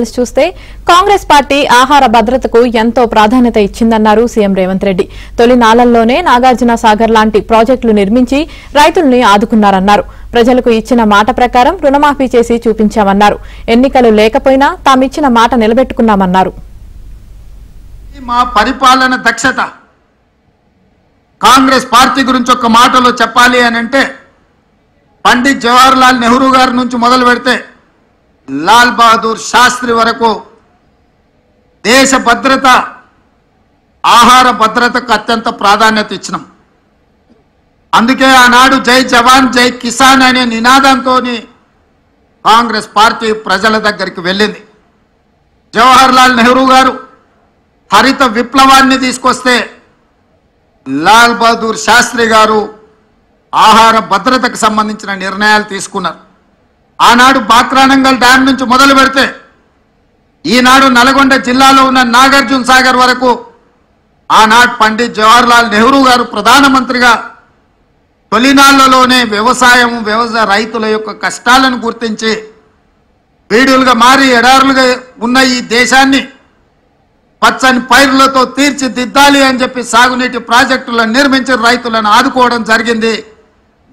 చూస్తే కాంగ్రెస్ పార్టీ ఆహార భద్రతకు ఎంతో ప్రాధాన్యత ఇచ్చిందన్నారు సీఎం రేవంత్ రెడ్డి. తొలి నాళ్లలోనే నాగార్జున సాగర్ లాంటి ప్రాజెక్టులు నిర్మించి రైతుల్ని ఆదుకున్నారన్నారు. ప్రజలకు ఇచ్చిన మాట ప్రకారం రుణమాఫీ చేసి చూపించామన్నారు. ఎన్నికలు లేకపోయినా తామిచ్చిన మాట నిలబెట్టుకున్నామన్నారు. మా పరిపాలన దక్షత కాంగ్రెస్ పార్టీ గురించి ఒక మాటలో చెప్పాలి అని అంటే పండిట్ జవహర్లాల్ నెహ్రూ గారి నుంచి మొదలు పెడితే లాల్ బహదూర్ శాస్త్రి వరకు దేశ భద్రత ఆహార భద్రతకు అత్యంత ప్రాధాన్యత ఇచ్చినాం. అందుకే ఆనాడు జై జవాన్ జై కిసాన్ అనే నినాదంతో కాంగ్రెస్ పార్టీ ప్రజల దగ్గరికి వెళ్ళింది. జవహర్లాల్ నెహ్రూ గారు హరిత విప్లవాన్ని తీసుకొస్తే లాల్ బహదూర్ శాస్త్రి గారు ఆహార భద్రతకు సంబంధించిన నిర్ణయాలు తీసుకున్నారు. ఆనాడు బాక్రానంగల్ డ్యాం నుంచి మొదలు పెడితే ఈనాడు నల్గొండ జిల్లాలో ఉన్న నాగార్జున సాగర్ వరకు ఆనాడు పండిట్ జవహర్లాల్ నెహ్రూ గారు ప్రధానమంత్రిగా తొలినాళ్లలోనే వ్యవసాయ రైతుల యొక్క కష్టాలను గుర్తించి బీడులుగా మారి ఎడారులుగా ఉన్న ఈ దేశాన్ని పచ్చని పైరులతో తీర్చిదిద్దాలి అని చెప్పి సాగునీటి ప్రాజెక్టులను నిర్మించి రైతులను ఆదుకోవడం జరిగింది.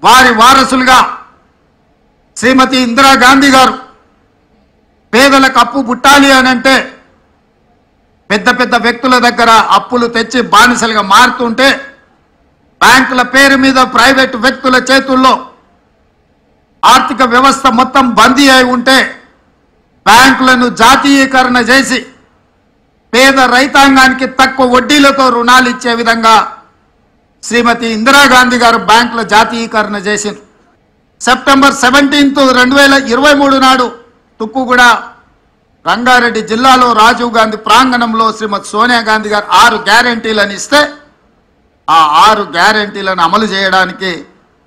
వారి వారసులుగా శ్రీమతి ఇందిరాగాంధీ గారు పేదలకు అప్పు పుట్టాలి అని అంటే పెద్ద పెద్ద వ్యక్తుల దగ్గర అప్పులు తెచ్చి బానిసలుగా మారుతుంటే బ్యాంకుల పేరు మీద ప్రైవేటు వ్యక్తుల చేతుల్లో ఆర్థిక వ్యవస్థ మొత్తం బందీ అయి ఉంటే బ్యాంకులను జాతీయీకరణ చేసి పేద రైతాంగానికి తక్కువ వడ్డీలతో రుణాలు ఇచ్చే విధంగా శ్రీమతి ఇందిరాగాంధీ గారు బ్యాంకుల జాతీయీకరణ చేసింది. సెప్టెంబర్ 17, 2023 నాడు తుక్కుగూడ రంగారెడ్డి జిల్లాలో రాజీవ్ గాంధీ ప్రాంగణంలో శ్రీమతి సోనియా గాంధీ గారు 6 గ్యారెంటీలను ఇస్తే ఆ 6 గ్యారెంటీలను అమలు చేయడానికి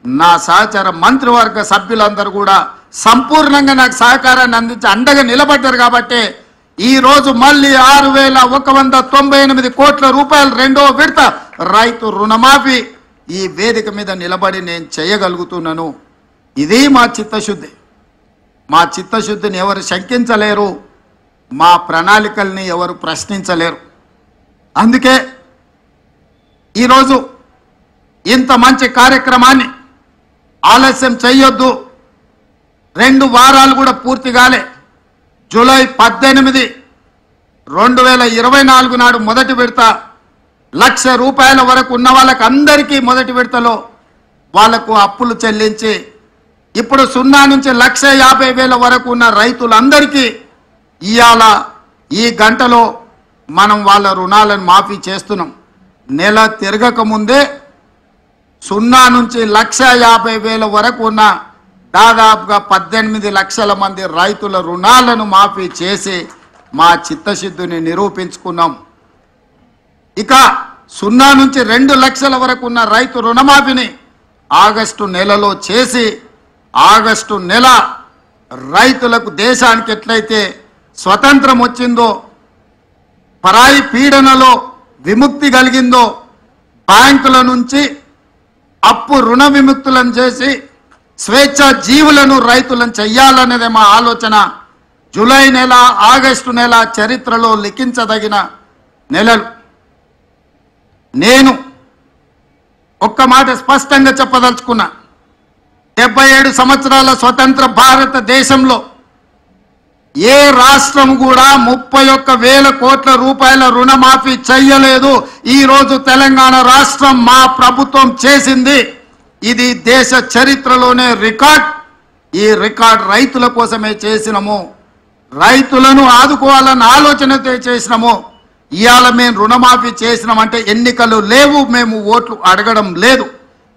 నా సహచర మంత్రివర్గ సభ్యులందరూ కూడా సంపూర్ణంగా నాకు సహకారాన్ని అందించి అండగా నిలబడ్డారు. కాబట్టి ఈ రోజు మళ్ళీ 6,198 కోట్ల రూపాయలు రెండో విడత రైతు రుణమాఫీ ఈ వేదిక మీద నిలబడి నేను చేయగలుగుతున్నాను. ఇది మా చిత్తశుద్ధి. మా చిత్తశుద్ధిని ఎవరు శంకించలేరు, మా ప్రణాళికల్ని ఎవరు ప్రశ్నించలేరు. అందుకే ఈరోజు ఇంత మంచి కార్యక్రమాన్ని ఆలస్యం చేయొద్దు. 2 వారాలు కూడా పూర్తి కాలే. జూలై 18, 2024 నాడు మొదటి విడత ₹1,00,000 వరకు ఉన్న వాళ్ళకి అందరికీ మొదటి విడతలో వాళ్లకు అప్పులు చెల్లించి ఇప్పుడు 0 నుంచి 1,50,000 వరకు ఉన్న రైతులందరికీ ఇవాళ ఈ గంటలో మనం వాళ్ళ రుణాలను మాఫీ చేస్తున్నాం. నెల తిరగక ముందే 0 నుంచి 1,50,000 వరకు ఉన్న దాదాపుగా 18 లక్షల మంది రైతుల రుణాలను మాఫీ చేసి మా చిత్తశుద్ధిని నిరూపించుకున్నాం. ఇక 0 నుంచి 2 లక్షల వరకు ఉన్న రైతు రుణమాఫీని ఆగస్టు నెలలో చేసి ఆగస్టు నెల రైతులకు దేశానికి ఎట్లయితే స్వతంత్రం వచ్చిందో, పరాయి పీడనలో విముక్తి కలిగిందో, బ్యాంకుల నుంచి అప్పు రుణ విముక్తులను చేసి స్వేచ్ఛ జీవులను రైతులను చెయ్యాలనేదే మా ఆలోచన. జూలై నెల, ఆగస్టు నెల చరిత్రలో లిఖించదగిన నెలలు. నేను ఒక్క మాట స్పష్టంగా చెప్పదలుచుకున్నా. 77 సంవత్సరాల స్వతంత్ర భారతదేశంలో ఏ రాష్ట్రం కూడా 31,000 కోట్ల రూపాయల రుణమాఫీ చెయ్యలేదు. ఈరోజు తెలంగాణ రాష్ట్రం మా ప్రభుత్వం చేసింది. ఇది దేశ చరిత్రలోనే రికార్డ్. ఈ రికార్డ్ రైతుల కోసమే చేసినాము, రైతులను ఆదుకోవాలన్న ఆలోచనతో చేసినాము. ఇవాళ మేము రుణమాఫీ చేసినామంటే ఎన్నికలు లేవు, మేము ఓట్లు అడగడం లేదు.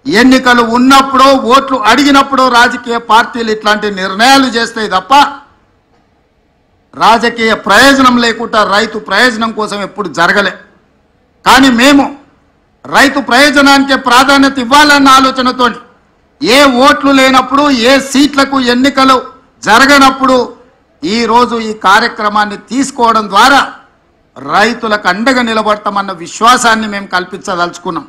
ఎన్నికలు ఉన్నప్పుడు ఓట్లు అడిగినప్పుడు రాజకీయ పార్టీలు ఇట్లాంటి నిర్ణయాలు చేస్తాయి తప్ప రాజకీయ ప్రయోజనం లేకుండా రైతు ప్రయోజనం కోసం ఎప్పుడు జరగలే. కానీ మేము రైతు ప్రయోజనానికి ప్రాధాన్యత ఇవ్వాలన్న ఆలోచనతో ఏ ఓట్లు లేనప్పుడు, ఏ సీట్లకు ఎన్నికలు జరగనప్పుడు ఈరోజు ఈ కార్యక్రమాన్ని తీసుకోవడం ద్వారా రైతులకు అండగా నిలబడతామన్న విశ్వాసాన్ని మేము కల్పించదలుచుకున్నాం.